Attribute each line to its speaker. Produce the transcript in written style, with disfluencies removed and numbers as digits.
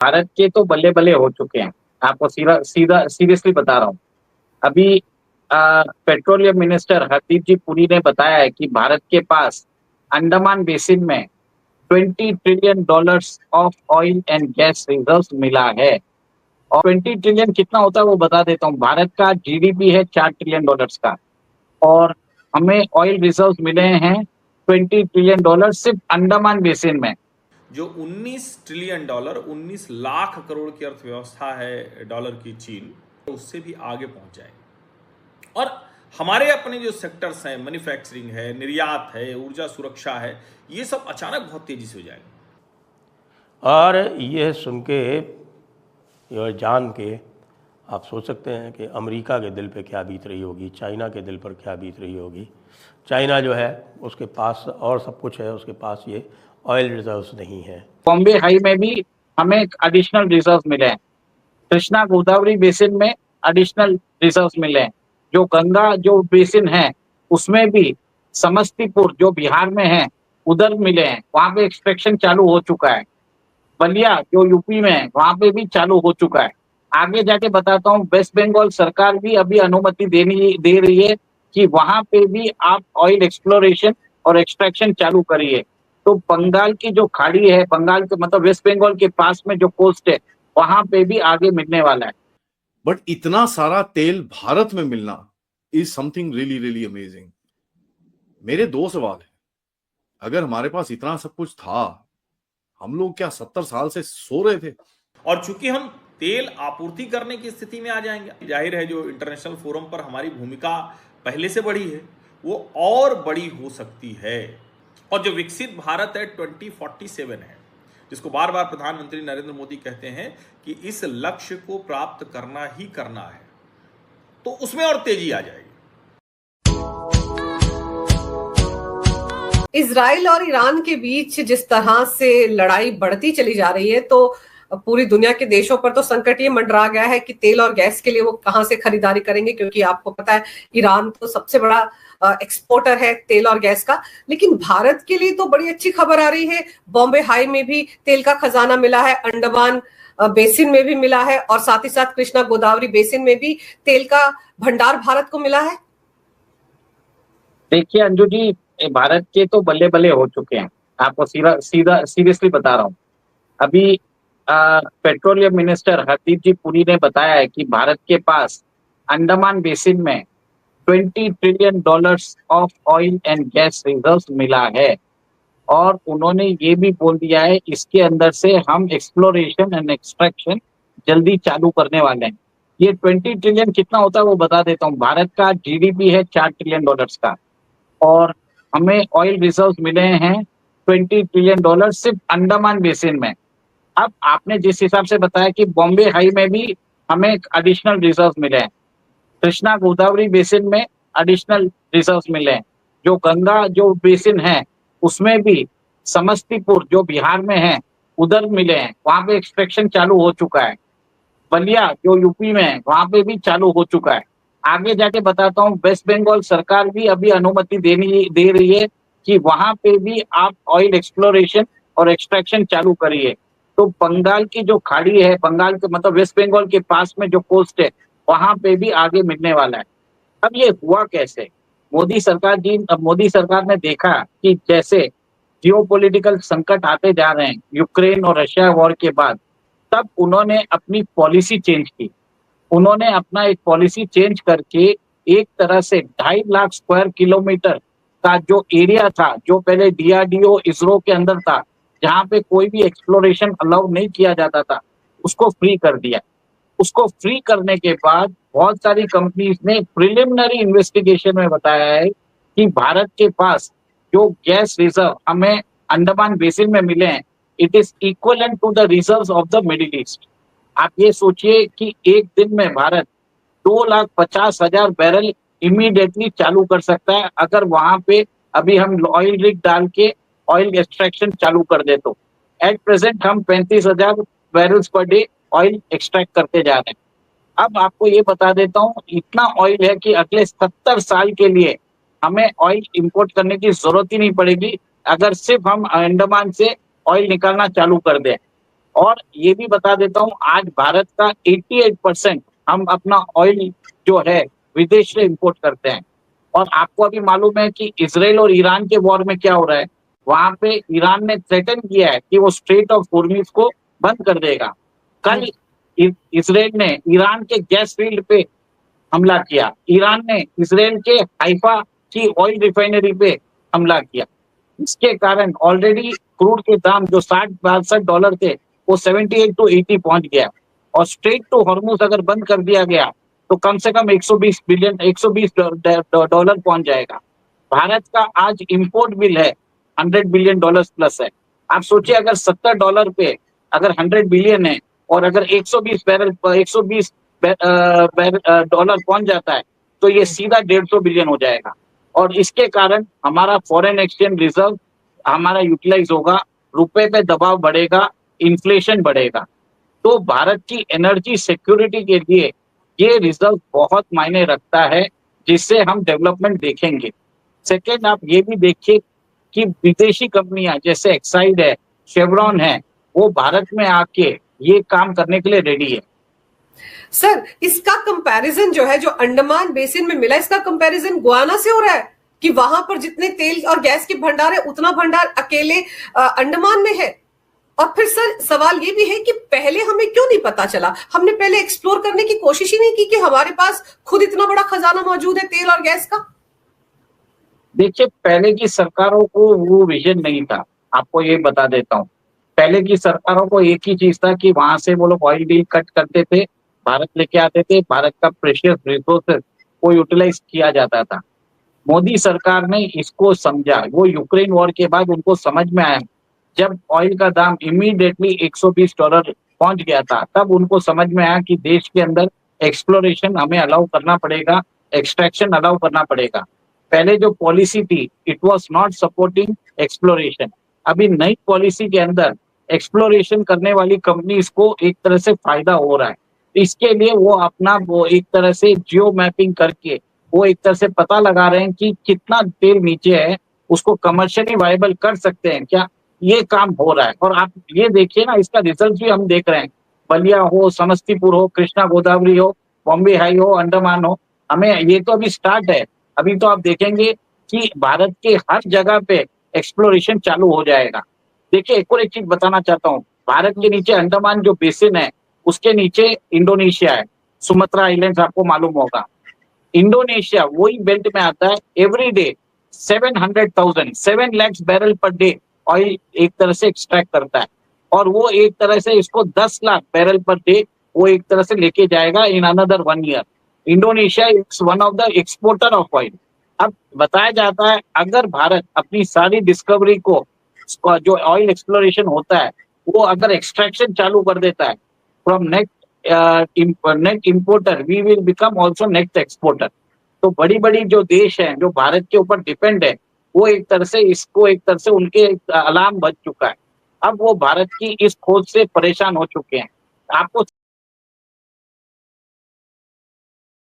Speaker 1: भारत के तो बल्ले बल्ले हो चुके हैं। आपको सीधा सीधा सीरियसली बता रहा हूँ। अभी पेट्रोलियम मिनिस्टर हरदीप जी पुरी ने बताया है कि भारत के पास अंडमान बेसिन में $20 trillion of oil and gas reserves मिला है। और 20 ट्रिलियन कितना होता है वो बता देता हूँ। भारत का जीडीपी है $4 ट्रिलियन का, और हमें ऑयल रिजर्व्स मिले हैं $20 ट्रिलियन सिर्फ अंडमान बेसिन में।
Speaker 2: जो 19 ट्रिलियन डॉलर 19 लाख करोड़ की अर्थव्यवस्था है डॉलर की चीन, उससे भी आगे पहुंच जाएगी। और हमारे अपने जो सेक्टर्स हैं, मैन्युफैक्चरिंग है, निर्यात है, ऊर्जा सुरक्षा है, ये सब अचानक बहुत तेजी से हो जाएगा।
Speaker 3: और यह सुन के और जान के आप सोच सकते हैं कि अमेरिका के दिल पे क्या बीत रही होगी, चाइना के दिल पर क्या बीत रही होगी। चाइना जो है उसके पास और सब कुछ है, उसके पास ये ऑयल रिजर्व्स नहीं है।
Speaker 1: बॉम्बे हाई में भी हमें एडिशनल रिजर्व मिले हैं। कृष्णा गोदावरी बेसिन में एडिशनल रिजर्व मिले हैं। जो गंगा जो बेसिन है उसमें भी समस्तीपुर जो बिहार में है उधर मिले हैं, वहां पे एक्सट्रैक्शन चालू हो चुका है। बलिया जो यूपी में है वहां पे भी चालू हो चुका है। आगे जाके बताता हूँ, वेस्ट बंगाल सरकार भी अभी अनुमति दे रही है कि वहां पे भी आप ऑयल एक्सप्लोरेशन और एक्सट्रैक्शन चालू करिए। तो बंगाल की जो खाड़ी है, बंगाल के मतलब वेस्ट बंगाल के पास में जो कोस्ट है वहां पे भी आगे मिलने वाला है।
Speaker 4: बट इतना सारा तेल भारत में मिलना is something really really amazing. मेरे दो सवाल है, अगर हमारे पास इतना सब कुछ था, हम लोग क्या 70 साल से सो रहे थे?
Speaker 2: और चूंकि हम तेल आपूर्ति करने की स्थिति में आ जाएंगे, जाहिर है जो इंटरनेशनल फोरम पर हमारी भूमिका पहले से बड़ी है वो और बड़ी हो सकती है। और जो विकसित भारत है 2047 है, जिसको बार बार प्रधानमंत्री नरेंद्र मोदी कहते हैं कि इस लक्ष्य को प्राप्त करना ही करना है, तो उसमें और तेजी आ जाएगी।
Speaker 5: इजराइल और ईरान के बीच जिस तरह से लड़ाई बढ़ती चली जा रही है, तो पूरी दुनिया के देशों पर तो संकट ये मंडरा गया है कि तेल और गैस के लिए वो कहां से खरीदारी करेंगे, क्योंकि आपको पता है ईरान तो सबसे बड़ा एक्सपोर्टर है तेल और गैस का। लेकिन भारत के लिए तो बड़ी अच्छी खबर आ रही है, बॉम्बे हाई में भी तेल का खजाना मिला है, अंडमान बेसिन में भी मिला है, और साथ ही साथ कृष्णा गोदावरी बेसिन में भी तेल का भंडार भारत को मिला है।
Speaker 1: देखिए अंजू जी, भारत के तो बल्ले बल्ले हो चुके हैं। आपको सीधा सीधा सीरियसली बता रहा हूँ। अभी पेट्रोलियम मिनिस्टर हरदीप जी पुरी ने बताया है कि भारत के पास अंडमान बेसिन में $20 trillion of oil and gas reserves मिला है। और उन्होंने ये भी बोल दिया है इसके अंदर से हम एक्सप्लोरेशन एंड एक्सट्रैक्शन जल्दी चालू करने वाले हैं। ये 20 ट्रिलियन कितना होता है वो बता देता हूँ। भारत का जीडीपी है $4 ट्रिलियन का, और हमें ऑयल रिजर्व्स मिले हैं $20 ट्रिलियन सिर्फ अंडमान बेसिन में। अब आपने जिस हिसाब से बताया कि बॉम्बे हाई में भी हमें एडिशनल रिजर्व मिले हैं, कृष्णा गोदावरी बेसिन में एडिशनल रिजर्व मिले हैं, जो गंगा जो बेसिन है उसमें भी समस्तीपुर जो बिहार में है उधर मिले हैं, वहां पे एक्सट्रैक्शन चालू हो चुका है। बलिया जो यूपी में है वहां पे भी चालू हो चुका है। आगे जाके बताता हूँ, वेस्ट बंगाल सरकार भी अभी अनुमति दे रही है कि वहां पे भी आप ऑयल एक्सप्लोरेशन और एक्सट्रैक्शन चालू करिए। तो बंगाल की जो खाड़ी है, बंगाल के मतलब वेस्ट बंगाल के पास में जो कोस्ट है वहां पे भी आगे मिलने वाला है। अब ये हुआ कैसे? मोदी सरकार ने देखा कि जैसे जियोपॉलिटिकल संकट आते जा रहे हैं यूक्रेन और रशिया वॉर के बाद, तब उन्होंने अपनी पॉलिसी चेंज की। उन्होंने अपना एक पॉलिसी चेंज करके एक तरह से 2.5 लाख स्क्वायर किलोमीटर का जो एरिया था, जो पहले डीआरडीओ इसरो के अंदर था, जहां पे कोई भी एक्सप्लोरेशन अलाउ नहीं किया जाता था, उसको फ्री कर दिया। उसको फ्री करने के बाद बहुत सारी कंपनीज ने प्रिलिमिनरी इन्वेस्टिगेशन में बताया है कि भारत के पास जो गैस रिजर्व हमें अंडमान बेसिन में मिले हैं, it is equivalent to the reserves of the Middle East. आप ये सोचिए कि एक दिन में भारत 2,50,000 बैरल इमीडिएटली चालू कर सकता है अगर वहां पे अभी हम ऑयल रिग डाल के ऑयल एक्सट्रैक्शन चालू कर दे तो। एट प्रेजेंट हम 35,000 barrels per day oil extract करते जा रहे हैं। अब आपको ये बता देता हूँ, इतना ऑयल है कि अगले 70 साल के लिए हमें ऑयल इंपोर्ट करने की जरूरत ही नहीं पड़ेगी अगर सिर्फ हम अंडमान से ऑयल निकालना चालू कर दें। और ये भी बता देता हूं, आज भारत का 88% हम अपना ऑयल जो है विदेश से इंपोर्ट करते हैं। और आपको अभी मालूम है कि इजराइल और ईरान के वॉर में क्या हो रहा है, वहां पे ईरान ने थ्रेटन किया है कि वो स्ट्रेट ऑफ हॉर्मुज को बंद कर देगा। कल इजराइल ने ईरान के गैस फील्ड पे हमला किया, ईरान ने इजराइल के हाइफा की ऑयल रिफाइनरी पे हमला किया। इसके कारण ऑलरेडी क्रूड के दाम जो $60-62 थे वो 78 to 80 पहुंच गया। और स्ट्रेट टू हॉर्मुज अगर बंद कर दिया गया तो कम से कम $120 पहुंच जाएगा। भारत का आज इंपोर्ट बिल है $100 बिलियन प्लस है। आप सोचिए अगर $70 पे अगर 100 बिलियन है और अगर 120 डॉलर पहुंच जाता है तो ये सीधा 150 बिलियन हो जाएगा। और इसके कारण हमारा फॉरेन एक्सचेंज रिजर्व हमारा यूटिलाइज होगा, रुपए पे दबाव बढ़ेगा, इन्फ्लेशन बढ़ेगा। तो भारत की एनर्जी सिक्योरिटी के लिए ये रिजर्व बहुत मायने रखता है, जिससे हम डेवलपमेंट देखेंगे। सेकेंड, आप ये भी देखिए कि विदेशी कंपनियां जैसे एक्साइड है, शेवरॉन है, वो भारत में आके ये काम करने के लिए रेडी है।
Speaker 5: सर, इसका कंपैरिजन जो है, जो अंडमान बेसिन में मिला, इसका कंपैरिजन गुयाना से हो रहा है कि वहां पर जितने तेल और गैस के भंडार है उतना भंडार अकेले अंडमान में है। और फिर सर सवाल ये भी है कि पहले हमें क्यों नहीं पता चला, हमने पहले एक्सप्लोर करने की कोशिश ही नहीं की कि हमारे पास खुद इतना बड़ा खजाना मौजूद है तेल और गैस का।
Speaker 1: देखिए, पहले की सरकारों को वो विजन नहीं था, आपको ये बता देता हूँ। पहले की सरकारों को एक ही चीज था कि वहां से वो लोग ऑयल डील कट करते थे, भारत लेके आते थे, भारत का प्रेशियस रिसोर्सेज को यूटिलाइज किया जाता था। मोदी सरकार ने इसको समझा, वो यूक्रेन वॉर के बाद उनको समझ में आया, जब ऑयल का दाम इमीडिएटली $120 पहुंच गया था, तब उनको समझ में आया कि देश के अंदर एक्सप्लोरेशन हमें अलाउ करना पड़ेगा, एक्सट्रैक्शन अलाउ करना पड़ेगा। पहले जो पॉलिसी थी, it was not supporting exploration. अभी नई पॉलिसी के अंदर एक्सप्लोरेशन करने वाली कंपनीज को एक तरह से फायदा हो रहा है। इसके लिए वो एक तरह से जियो मैपिंग करके वो एक तरह से पता लगा रहे हैं कि कितना तेल नीचे है, उसको कमर्शियली वायबल कर सकते हैं क्या, ये काम हो रहा है। और आप ये देखिए ना, इसका रिजल्ट भी हम देख रहे हैं, बलिया हो, समस्तीपुर हो, कृष्णा गोदावरी हो, बॉम्बे हाई हो, अंडमान हो, हमें ये तो अभी स्टार्ट है। अभी तो आप देखेंगे कि भारत के हर जगह पे एक्सप्लोरेशन चालू हो जाएगा। देखिए, एक और एक चीज बताना चाहता हूँ, भारत के नीचे अंडमान जो बेसिन है, उसके नीचे इंडोनेशिया है, सुमत्रा आइलैंड्स आपको मालूम होगा। इंडोनेशिया वही बेल्ट में आता है। Every day 7 lakh barrel per day oil एक तरह से एक्सट्रैक्ट करता है, और वो एक तरह से इसको 10 लाख बैरल पर डे वो एक तरह से लेके जाएगा in another 1 year. Indonesia is one of the exporter of oil. अब बताया जाता है अगर भारत अपनी सारी डिस्कवरी को जो ऑयल एक्सप्लोरेशन होता है वो अगर एक्सट्रैक्शन चालू कर देता है, from net importer we will become also net exporter. तो बड़ी बड़ी जो देश हैं जो भारत के ऊपर डिपेंड है, वो एक तरह से इसको एक तरह से उनके अलार्म बज चुका है। अब वो भारत की इस खोज से परेशान हो चुके हैं। आपको